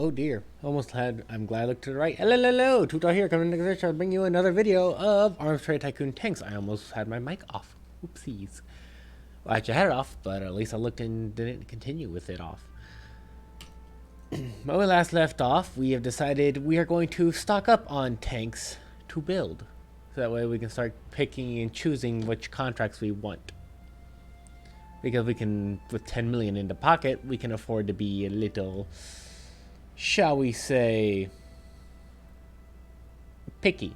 Oh dear, almost had. I'm glad I looked to the right. Hello, hello, Tutor here, coming to the I'll bring you another video of Arms Trade Tycoon Tanks. I almost had my mic off. Oopsies. Well, actually, I had it off, but at least I looked and didn't continue with it off. When we last left off, we have decided we are going to stock up on tanks to build. So that way we can start picking and choosing which contracts we want. Because we can, with 10 million in the pocket, we can afford to be a little, shall we say, picky.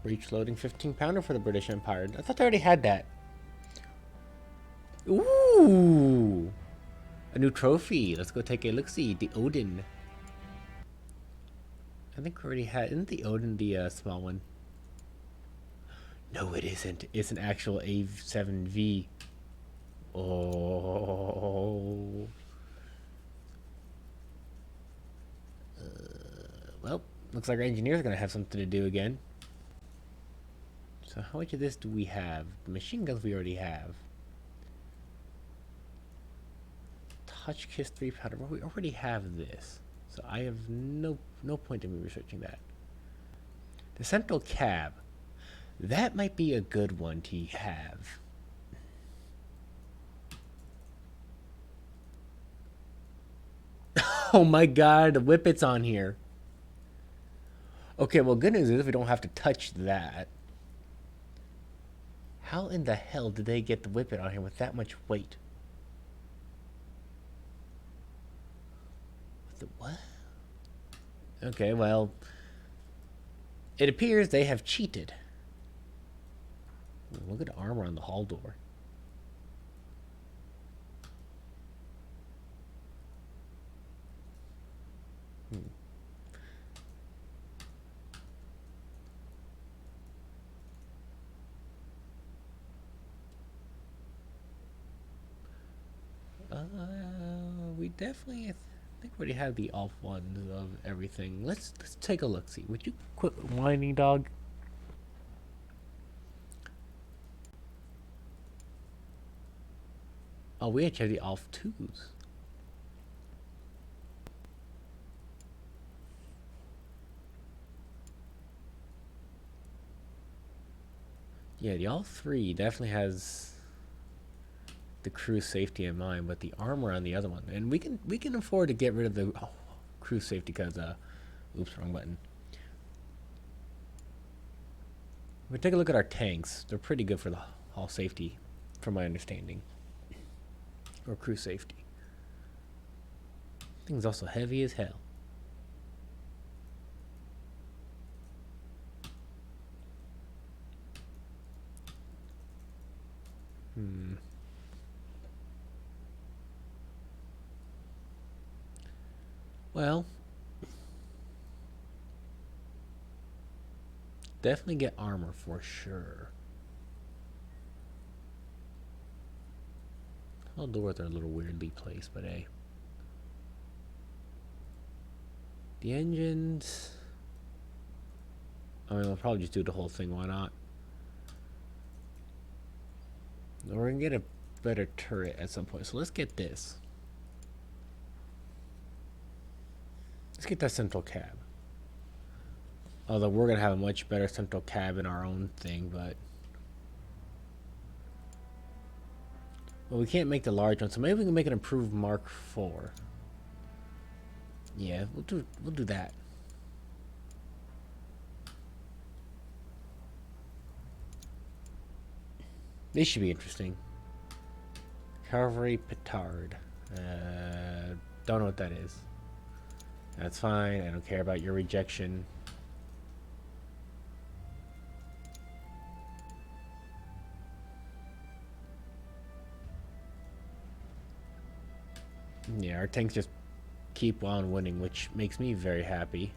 Breach loading 15-pounder for the British Empire. I thought they already had that. Ooh! A new trophy. Let's go take a look-see. The Odin. I think we already had... Isn't the Odin the small one? No, it isn't. It's an actual A7V. Oh. Well, looks like our engineers are going to have something to do again. So how much of this do we have? The machine guns we already have. Touch Kiss 3-pounder. Well, we already have this. So I have no point in me researching that. The central cab. That might be a good one to have. Oh my god, the Whippet's on here. Okay, well, good news is we don't have to touch that. How in the hell did they get the Whippet on here with that much weight? What? Okay, well, it appears they have cheated. Look at the armor on the hall door. We definitely, I think we already have the off ones of everything. Let's take a look. See, would you quit whining, dog? Oh, we actually have the off twos. Yeah, the all three definitely has the crew safety in mind, but the armor on the other one, and we can afford to get rid of the crew safety because oops, wrong button. If we take a look at our tanks, they're pretty good for the hall safety, from my understanding, or crew safety. Thing's also heavy as hell. Well, definitely get armor for sure. All doors are a little weirdly placed, but hey. The engines... I mean, we'll probably just do the whole thing, why not? We're gonna get a better turret at some point, so let's get this. Let's get that central cab. Although we're gonna have a much better central cab in our own thing, but... Well, we can't make the large one, so maybe we can make an improved Mark IV. Yeah, we'll do that. This should be interesting. Cavalry Petard. Don't know what that is. That's fine. I don't care about your rejection. Yeah, our tanks just keep on winning, which makes me very happy.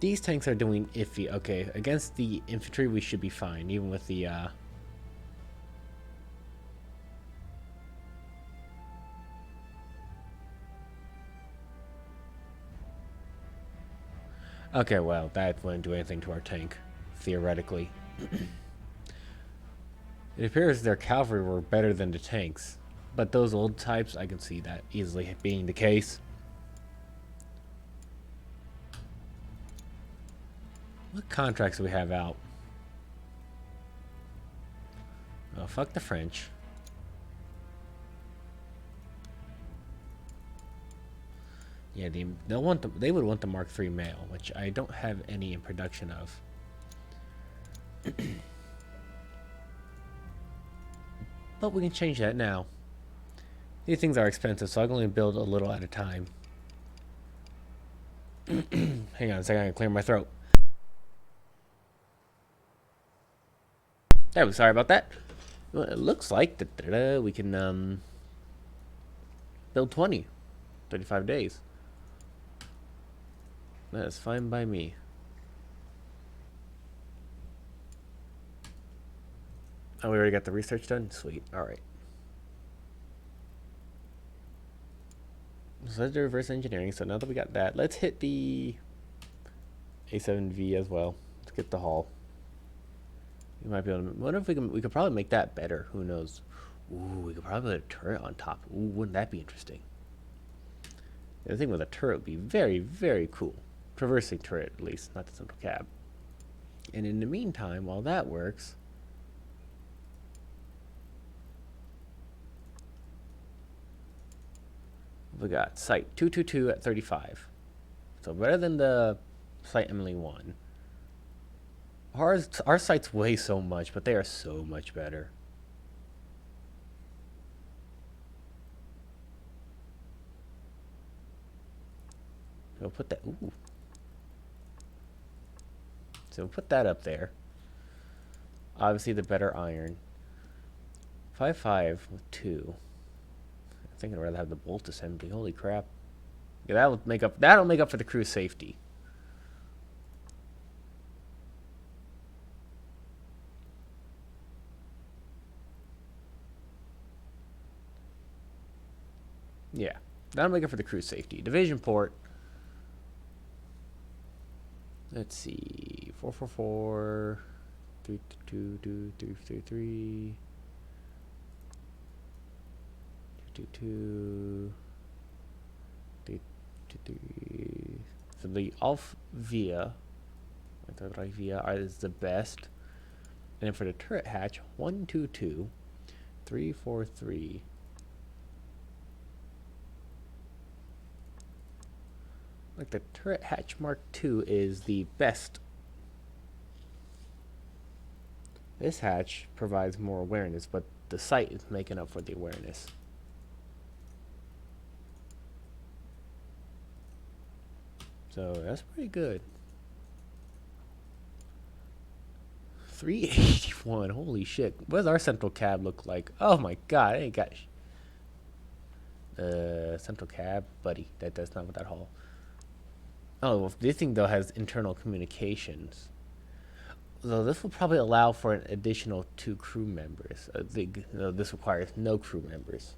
These tanks are doing iffy. Okay, against the infantry we should be fine, even with the Okay, well, that wouldn't do anything to our tank, theoretically. It appears their cavalry were better than the tanks, but those old types, I can see that easily being the case. What contracts do we have out? Oh, fuck the French. Yeah, they'll want they would want the Mark III male, which I don't have any in production of. But we can change that now. These things are expensive, so I can only build a little at a time. Hang on a second, I can clear my throat. There, sorry about that. Well, it looks like we can build 20, 35 days. That is fine by me. Oh, we already got the research done? Sweet. Alright. So let's do reverse engineering. So now that we got that, let's hit the A7V as well. Let's get the hull. We might be able to. Wonder if we could probably make that better. Who knows? Ooh, we could probably put a turret on top. Ooh, wouldn't that be interesting? The thing with a turret would be very, very cool. Traversing turret, at least, not the central cab. And in the meantime, while that works, we got Site 222 at 35. So better than the Site Emily 1. Our sites weigh so much, but they are so much better. We'll put that. Ooh. So we'll put that up there. Obviously, the better iron. 5.5 with 2. I think I'd rather have the bolt assembly. Holy crap! Yeah, that'll make up. That'll make up for the crew safety. Yeah, that'll make up for the crew safety. Division port. Let's see. 444, 322, 333, 222, 323. So the Alf Via, is the best. And then for the turret hatch, 122, 343. Like the turret hatch Mark II is the best. This hatch provides more awareness, but the sight is making up for the awareness. So that's pretty good. 381. Holy shit. What does our central cab look like? Oh my god, I ain't got central cab, buddy. That's not what that hull. Oh, well, this thing though has internal communications. So this will probably allow for an additional 2 crew members. This requires no crew members.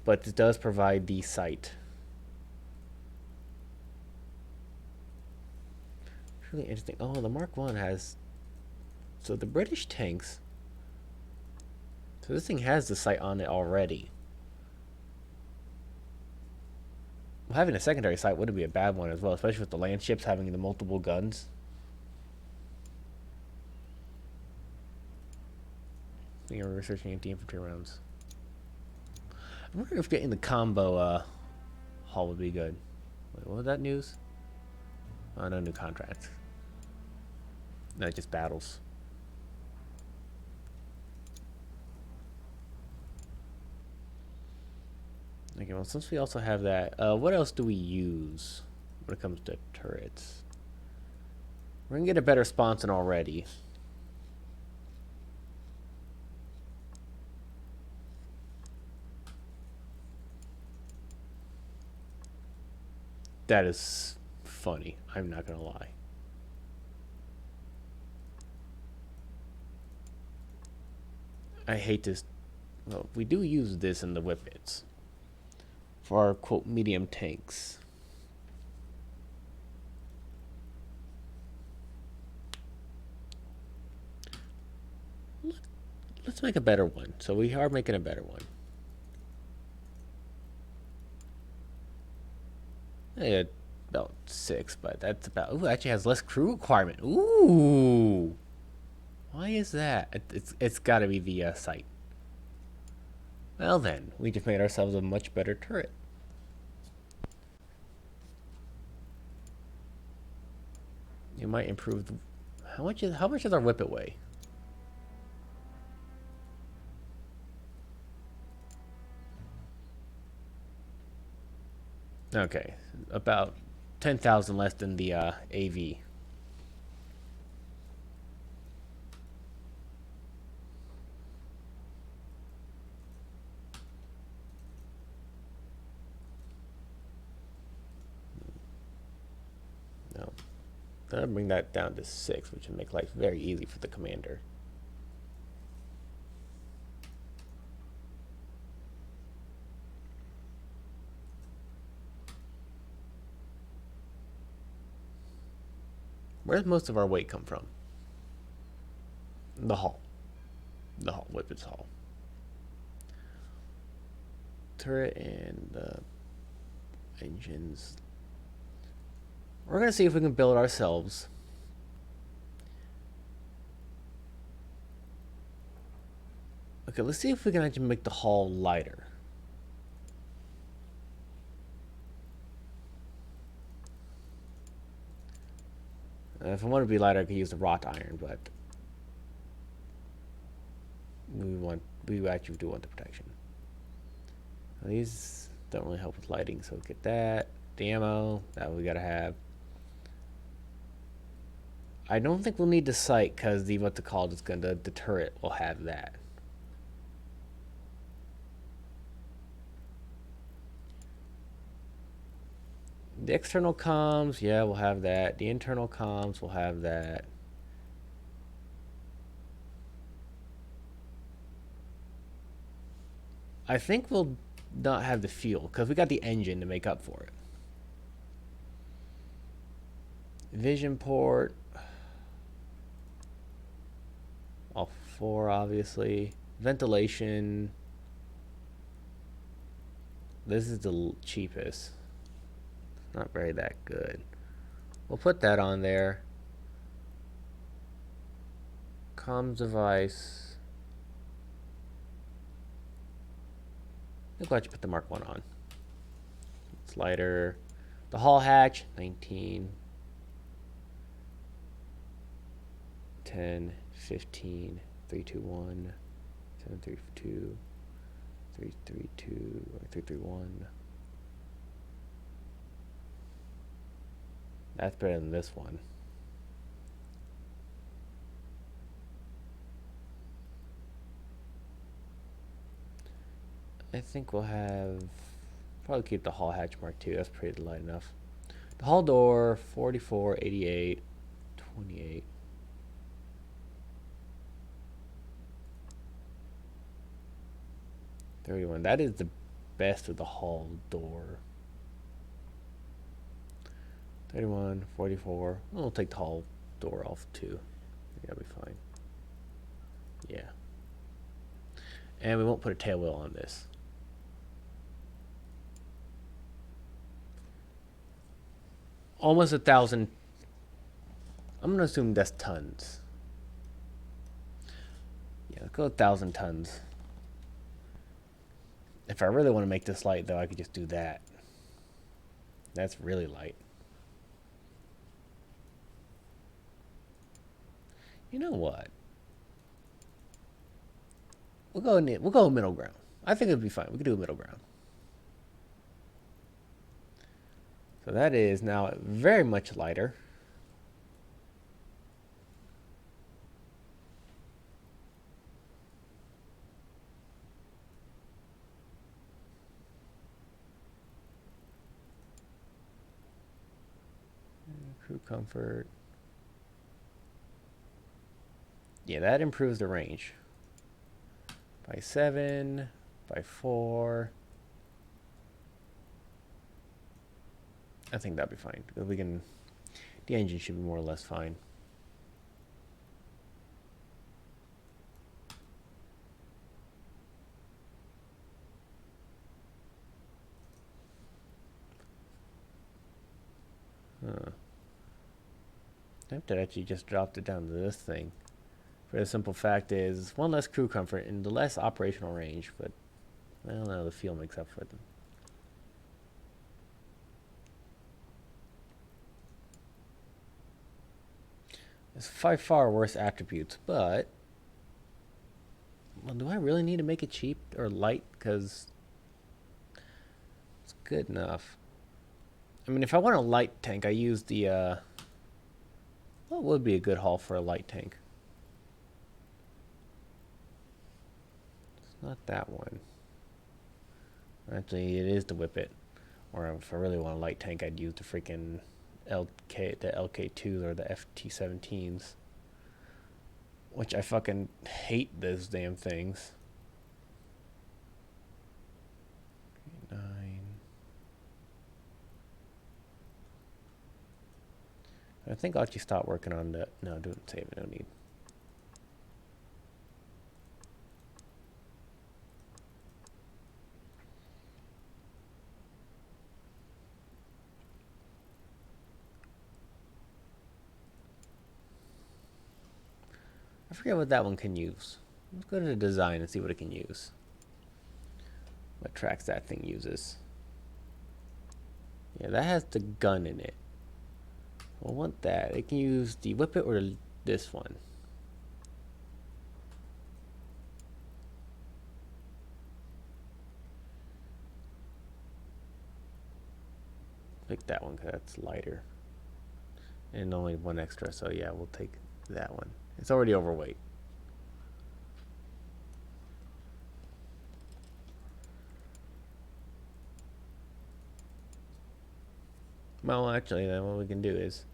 But it does provide the sight. Really interesting. Oh, the Mark I has. So the British tanks. So this thing has the sight on it already. Well, having a secondary sight wouldn't be a bad one as well, especially with the land ships having the multiple guns. I think we're researching anti-infantry rounds. I wonder if getting the combo hull would be good. Wait, what was that news? Oh, no new contracts. No, just battles. Okay, well, since we also have that, what else do we use when it comes to turrets? We're gonna get a better sponson already. That is funny. I'm not gonna lie. I hate this. Well, we do use this in the whippets. for our quote medium tanks. Let's make a better one. So we are making a better one. Yeah, about 6, but that's about. Ooh, actually has less crew requirement. Ooh, why is that? It's got to be the sight. Well then, we just made ourselves a much better turret. You might improve. How much does our whippet weigh? Okay, about 10,000 less than the AV. No, I'll bring that down to 6, which would make life very easy for the commander. Where does most of our weight come from? The hull. The hull, whippet's hull. Turret and engines. We're going to see if we can build ourselves. Okay, let's see if we can actually make the hull lighter. If I want to be lighter, I could use the wrought iron, but we actually do want the protection. Now, these don't really help with lighting, so get that. The ammo, that we gotta have. I don't think we'll need the sight because the the turret will have that. The external comms, yeah, we'll have that. The internal comms will have that. I think we'll not have the fuel because we got the engine to make up for it. Vision port. All 4, obviously. Ventilation. This is the cheapest. Not very that good. We'll put that on there. Comms device. I'm glad you put the Mark 1 on. It's lighter. The hull hatch, 19. 10, 15, 321, 732, 332, or 331. That's better than this one. I think we'll have probably keep the hull hatch Mark 2. That's pretty light enough. The hull door 44, 88, 28. That is the best of the hull door. 31, 44. We'll take the hull door off too. That'll be fine. Yeah. And we won't put a tail wheel on this. Almost 1,000. I'm gonna assume that's tons. Yeah, let's go 1,000 tons. If I really want to make this light, though, I could just do that. That's really light. You know what? We'll go middle ground. I think it'd be fine. We could do a middle ground. So that is now very much lighter. Crew comfort. Yeah, that improves the range. By 7, by 4. I think that'd be fine. We can. The engine should be more or less fine. Huh. I have to actually just dropped it down to this thing. For the simple fact is, one less crew comfort and the less operational range, but I don't know, the fuel makes up for them. It's far worse attributes, but well, do I really need to make it cheap or light? Because it's good enough. I mean, if I want a light tank, I use the what would be a good haul for a light tank? It's not that one. Actually, it is the Whippet. Or if I really want a light tank, I'd use the freaking the LK2s or the FT17s. Which I fucking hate those damn things. 9. I think I'll actually stop working on the... No, don't save it, no need. I forget what that one can use. Let's go to the design and see what it can use. What tracks that thing uses. Yeah, that has the gun in it. We'll want that. It can use the Whippet or this one. Pick that one because that's lighter. And only one extra, so yeah, we'll take that one. It's already overweight. Well, actually, then what we can do is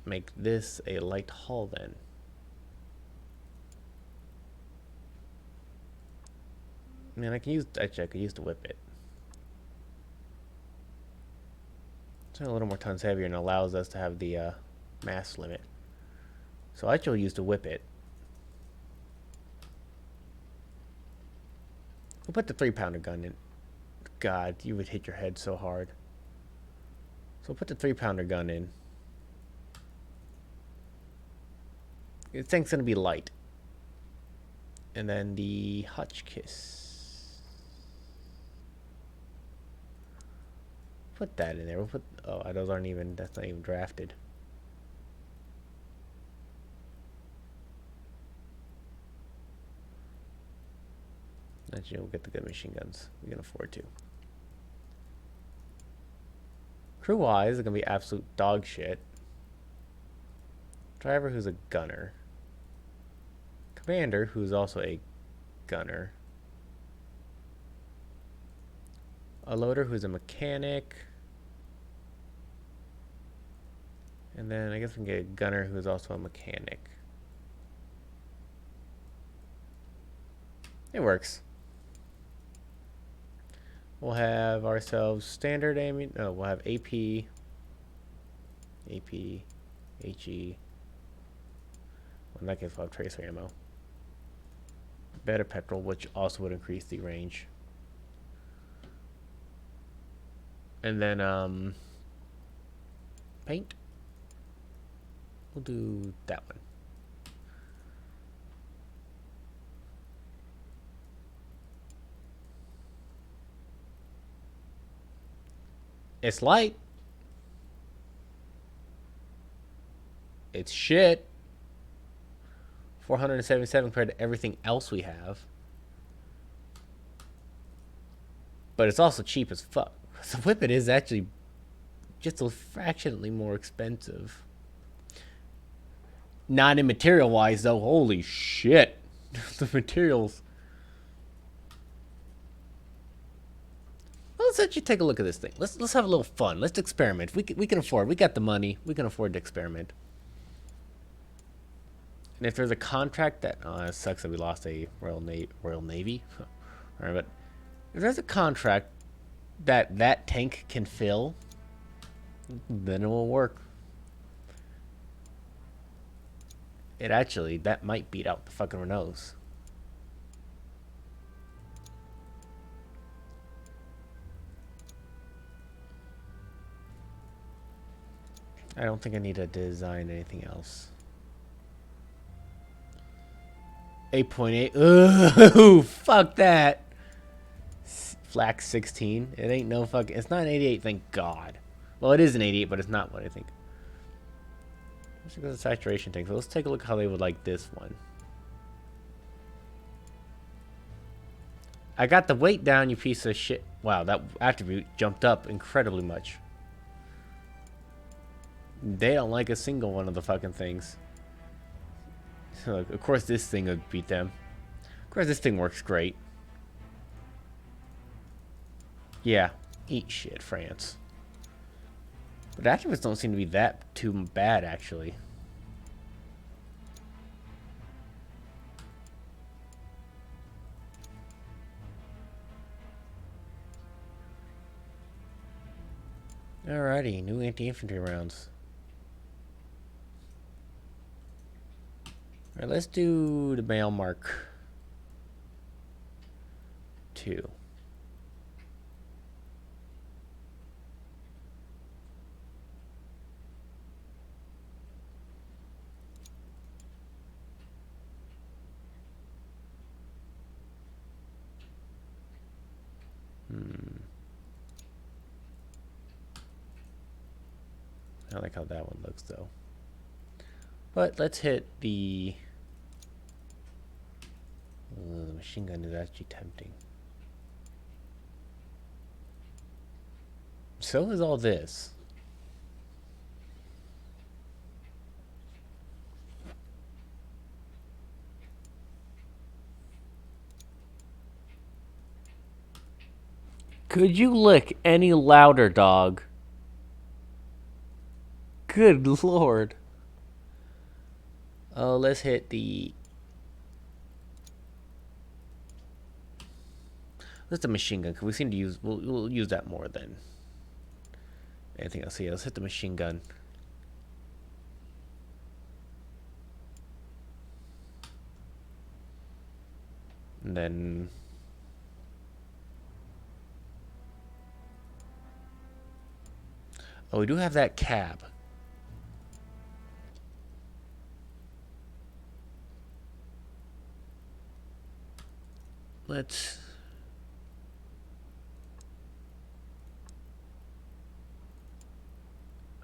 make this a light hull then. I mean, I can use, actually, I could use the Whippet. It's a little more tons heavier and allows us to have the mass limit. So I actually use the Whippet. We'll put the 3-pounder gun in. God, you would hit your head so hard. So we'll put the 3-pounder gun in. This thing's gonna be light. And then the Hotchkiss. Put that in there. We'll put. Oh, those aren't even. That's not even drafted. Actually, we'll get the good machine guns. We can afford to. Crew-wise, it's gonna be absolute dog shit. Driver, who's a gunner. Commander, who's also a gunner. A loader, who's a mechanic. And then I guess we can get a gunner, who's also a mechanic. It works. We'll have ourselves standard aiming. No, we'll have AP, HE. Well, in that case, we'll have tracer ammo. Better petrol, which also would increase the range. And then, paint. We'll do that one. It's light. It's shit. 477 compared to everything else we have. But it's also cheap as fuck. The Whippet is actually just a fractionally more expensive. Not in material wise though. Holy shit. The materials. Well, let's actually take a look at this thing. Let's have a little fun. Let's experiment. We can afford. We got the money. We can afford to experiment. And if there's a contract that it sucks that we lost a Royal Navy. All right, but If there's a contract that tank can fill, then it will work. It actually, that might beat out the fucking Renaults. I don't think I need to design anything else. 8.8. Ooh, fuck that. Flak 16. It ain't no fucking. It's not an 88, thank God. Well, it is an 88, but it's not what I think. Let's go to the saturation tank. So let's take a look how they would like this one. I got the weight down, you piece of shit. Wow, that attribute jumped up incredibly much. They don't like a single one of the fucking things. So, of course, this thing would beat them. Of course, this thing works great. Yeah, eat shit, France. But attributes don't seem to be that too bad, actually. Alrighty, new anti-infantry rounds. Alright, let's do the mail mark 2. I like how that one looks, though. But let's hit the machine gun is actually tempting. So is all this. Could you lick any louder, dog? Good lord. Oh, let's hit the... Let's the machine gun, because we seem to use... We'll use that more than anything else. So yeah, let's hit the machine gun. And then... Oh, we do have that cab. Let's...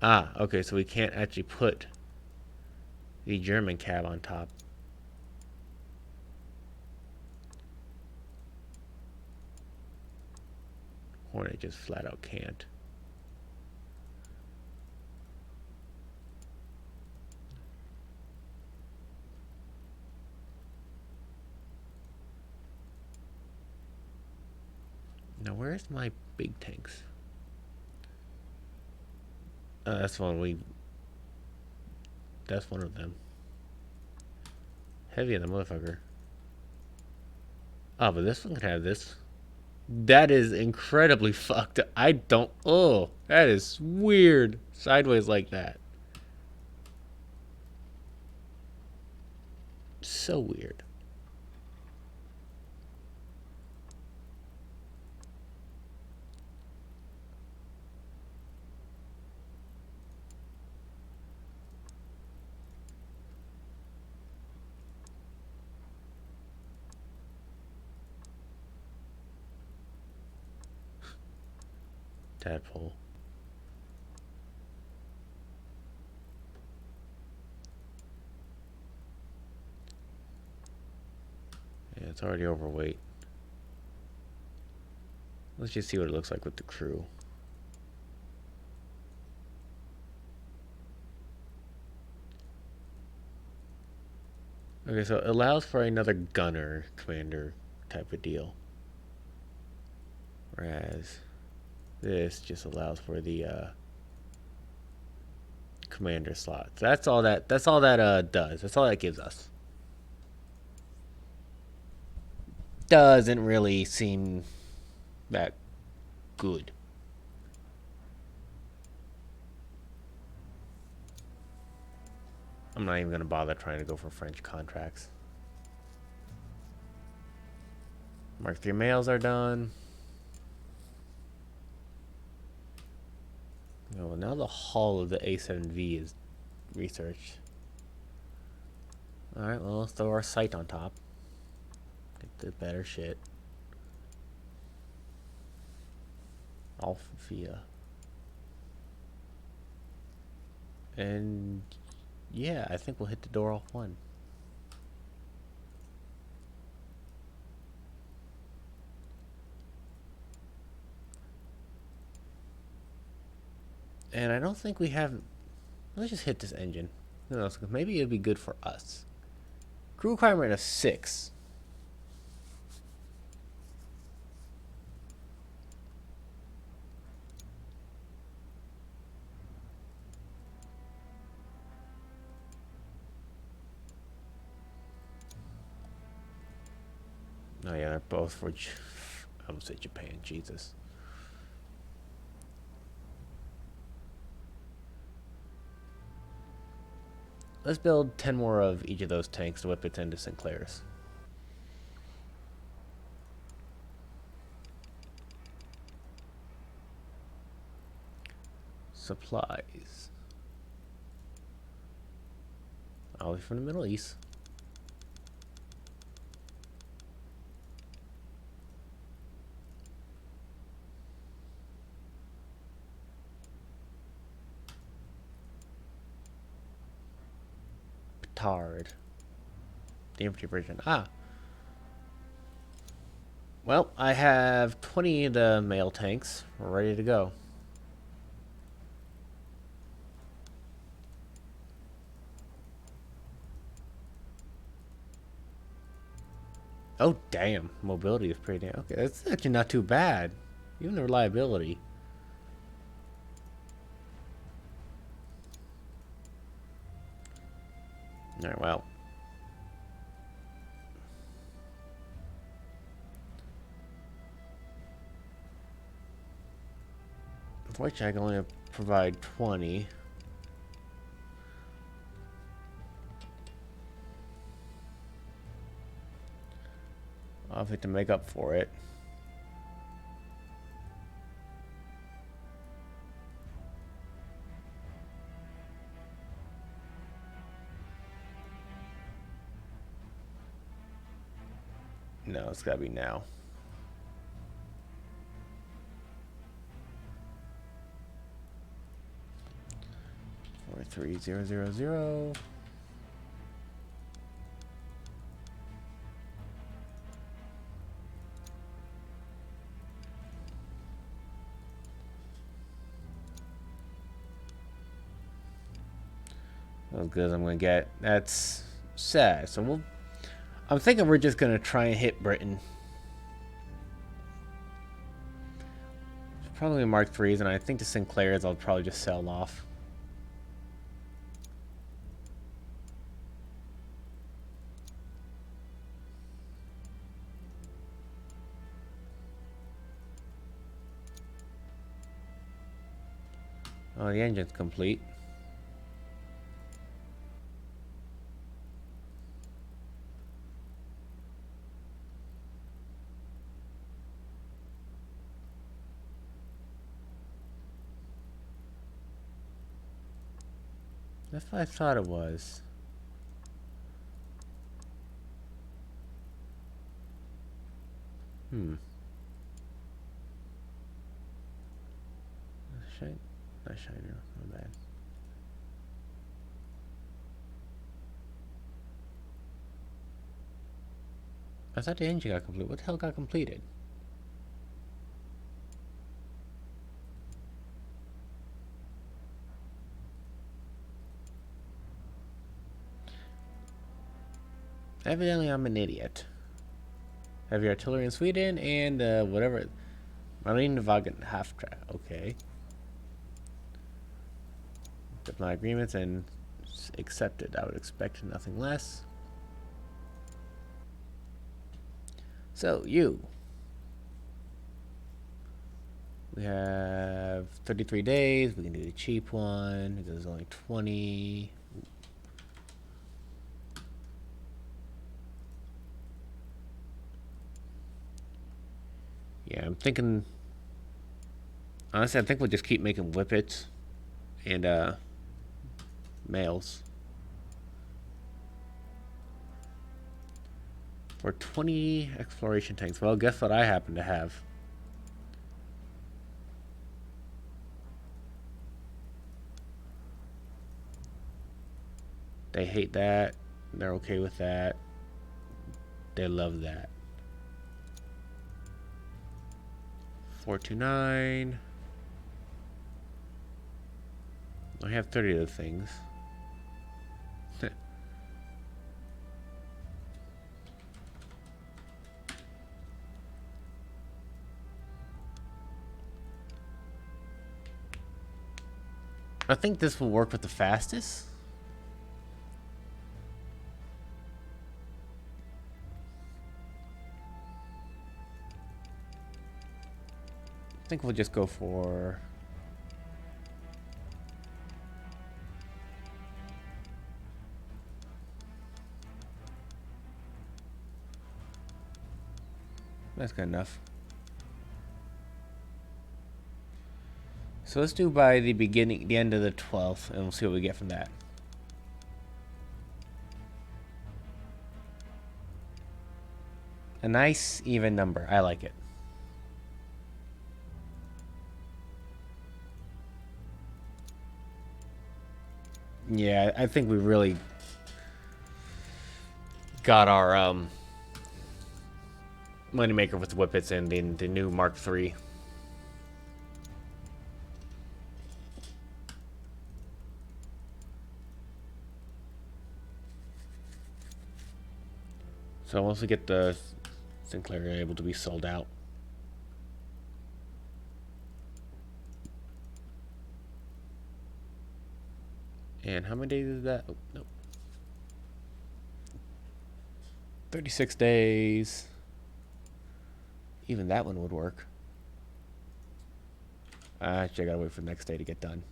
Ah, okay, so we can't actually put the German cab on top. Hornet just flat out can't. Now, where's my big tanks? That's one That's one of them. Heavy in the motherfucker. Oh, but this one can have this. That is incredibly fucked. I don't... Oh, that is weird. Sideways like that. So weird. Tadpole. Yeah, it's already overweight. Let's just see what it looks like with the crew. Okay, so it allows for another gunner commander type of deal. Whereas this just allows for the commander slots. That's all that does. That's all that gives us. Doesn't really seem That good. I'm not even gonna bother trying to go for French contracts. Mark 3 males are done. Oh, now the hull of the A7V is researched. Alright, well, let's throw our sight on top. Get the better shit. Alphia. And yeah, I think we'll hit the door off one. And I don't think we have. Let's just hit this engine. Who knows? Maybe it'd be good for us. Crew requirement of 6. Oh yeah, they're both for. I almost say Japan. Jesus. Let's build 10 more of each of those tanks to whip it into Sinclairs. Supplies. Always from the Middle East. Petard. The infantry version. Ah. Well, I have 20 of the male tanks ready to go. Oh, damn. Mobility is pretty damn. Okay, that's actually not too bad. Even the reliability. Alright, well. Unfortunately, I can only provide 20. I'll have to make up for it. No, it's gotta be now. 43000. As good as I'm gonna get. That's sad. So we'll. I'm thinking we're just gonna try and hit Britain. Probably Mark 3s, and I think the Sinclairs I'll probably just sell off. Oh, the engine's complete. That's what I thought it was. Shine, not shiner, my bad. I thought the engine got complete. What the hell got completed? Evidently, I'm an idiot. Heavy artillery in Sweden and whatever. Marinewagen half track. Okay. Diplomatic agreements and accepted. I would expect nothing less. So, you. We have 33 days. We can do the cheap one because it's only 20. Yeah, I'm thinking. Honestly, I think we'll just keep making whippets and males. For 20 exploration tanks. Well, guess what I happen to have? They hate that. They're okay with that. They love that. 429. I have 30 of the things. I think this will work with the fastest. I think we'll just go for... That's good enough. So let's do by the beginning, the end of the 12th, and we'll see what we get from that. A nice even number. I like it. Yeah, I think we really got our moneymaker with the whippets and the new Mark III. So once we get the Sinclair able to be sold out. And how many days is that? Oh, nope. 36 days. Even that one would work. Actually, I gotta wait for the next day to get done.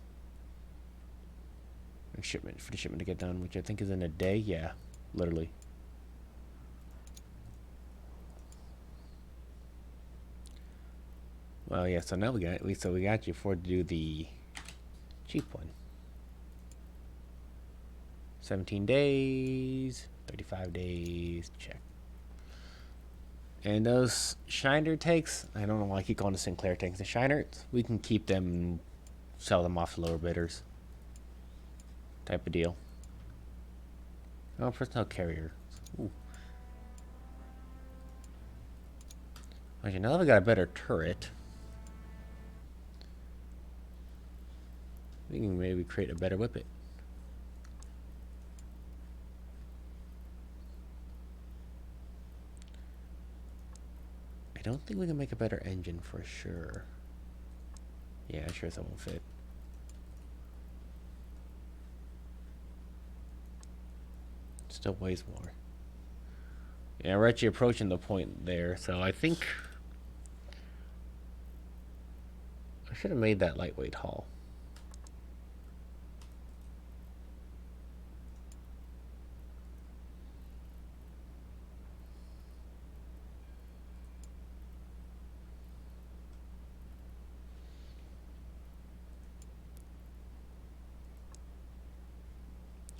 Shipment for the shipment to get done, which I think is in a day. Yeah, literally. Well, yeah. So now we got you for to do the cheap one. 17 days, 35 days. Check. And those Shiner tanks, I don't know why I keep calling the Sinclair tanks. The Shiners, we can keep them and sell them off to lower bidders. Type of deal. Oh, personnel carrier. Ooh. Actually, now that we got a better turret, we can maybe create a better whippet. I don't think we can make a better engine for sure. Yeah, sure that won't fit. Still weighs more. Yeah, we're actually approaching the point there, so I think I should have made that lightweight hull.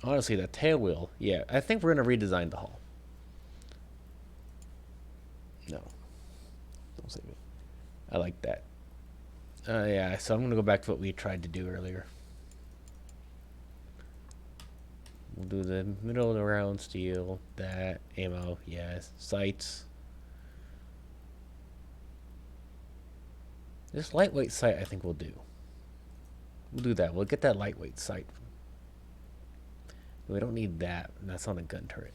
Honestly, that tail wheel, yeah, I think we're gonna redesign the hull. No, don't save it. I like that. Yeah, so I'm gonna go back to what we tried to do earlier. We'll do the middle of the round steel, that, ammo, yes, sights. This lightweight sight I think we'll do. We'll do that. We'll get that lightweight sight. We don't need that. That's on the gun turret.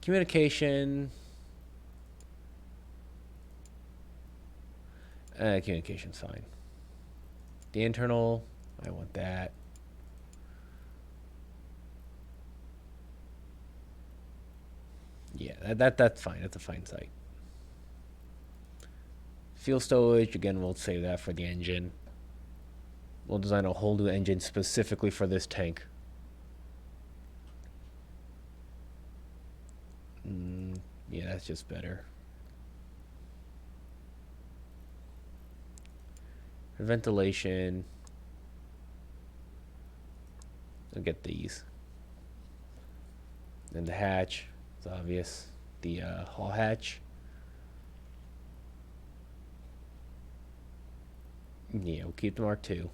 Communication. Communication's fine. The internal, I want that. Yeah, that's fine. That's a fine sight. Fuel stowage, again, we'll save that for the engine. We'll design a whole new engine specifically for this tank. Yeah, that's just better. Ventilation. I'll get these. And the hatch, it's obvious. The hull hatch. Yeah, we'll keep the Mark II.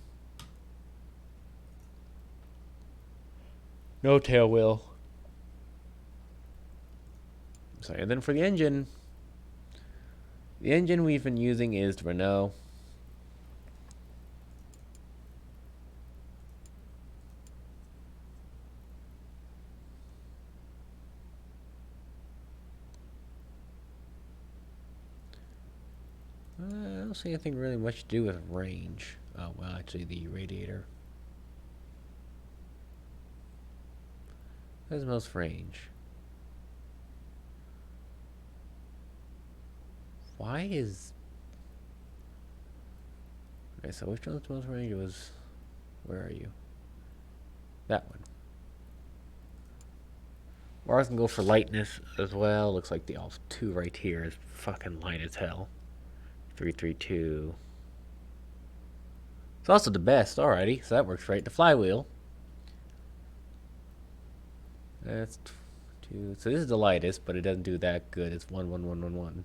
No tail wheel. Sorry, and then for the engine we've been using is the Renault. I don't see anything really much to do with range. Oh, well, actually, the radiator. That's the most range. Why is... Okay, so which one's the most range? It was... Where are you? That one. Or I can go for lightness as well. Looks like the Alpha 2 right here is fucking light as hell. 332. It's also the best, alrighty. So that works right. The flywheel. That's 2. So this is the lightest, but it doesn't do that good. It's 11111.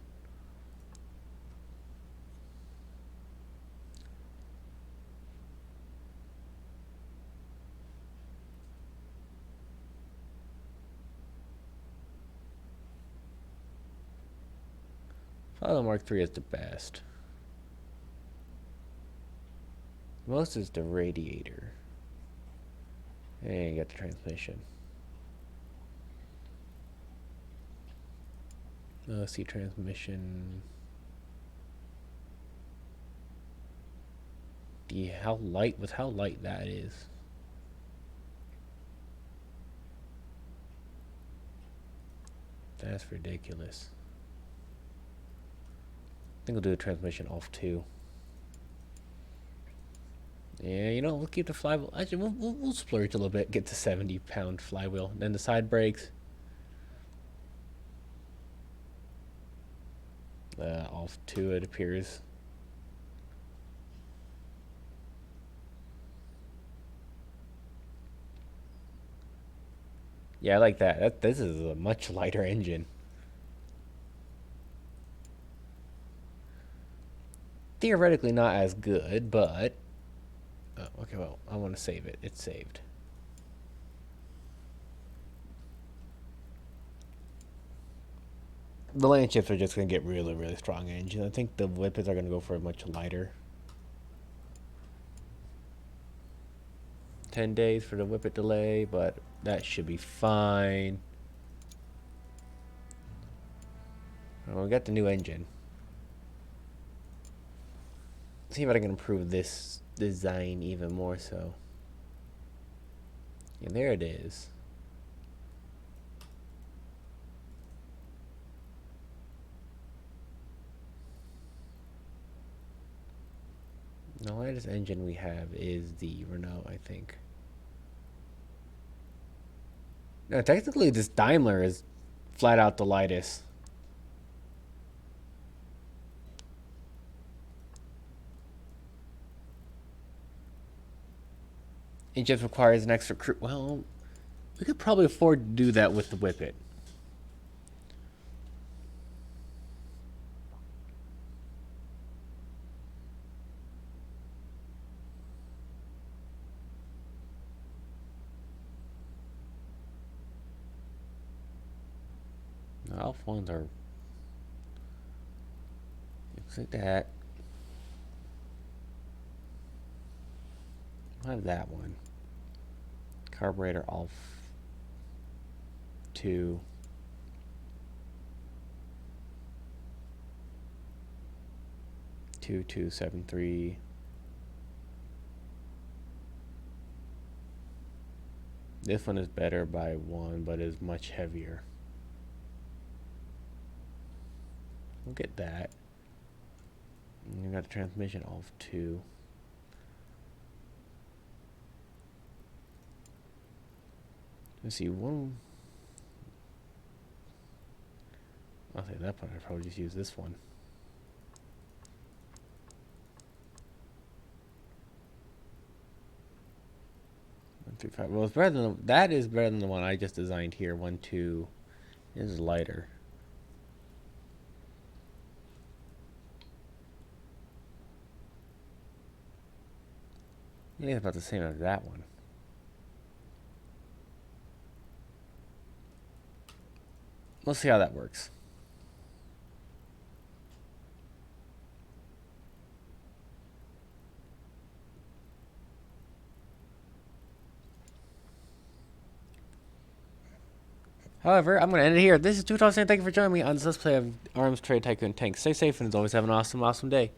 Flywheel Mark 3 is the best. Most is the radiator. And you got the transmission. See transmission. How light that is. That's ridiculous. I think we'll do the transmission off too. Yeah, you know, we'll keep the flywheel. Actually, we'll splurge a little bit, get to 70-pound flywheel. Then the side brakes. Off 2, it appears. Yeah, I like that. This is a much lighter engine. Theoretically not as good, but... Oh, okay, well, I want to save it. It's saved. The land shifts are just going to get really, really strong engine. I think the whippets are going to go for a much lighter. 10 days for the whippet delay, but that should be fine. Well, we got the new engine. Let's see if I can improve this design even more so. And there it is. The lightest engine we have is the Renault, I think. No, technically this Daimler is flat out the lightest. It just requires an extra crew. Well, we could probably afford to do that with the Whippet. The Alpha ones are... Looks like that. I have that one. Carburetor off 2. Two 273. This one is better by 1, but is much heavier. We'll get that. got the transmission off too. Let's see, one. I'll say that part. I'd probably just use this one. One, three, five. Well, it's better than that. Is better than the one I just designed here. 1, 2. This is lighter. I think it's about the same as that one. We'll see how that works. However, I'm going to end it here. This is Tutor saying thank you for joining me on this Let's Play of Arms Trade Tycoon Tanks. Stay safe and as always have an awesome, awesome day.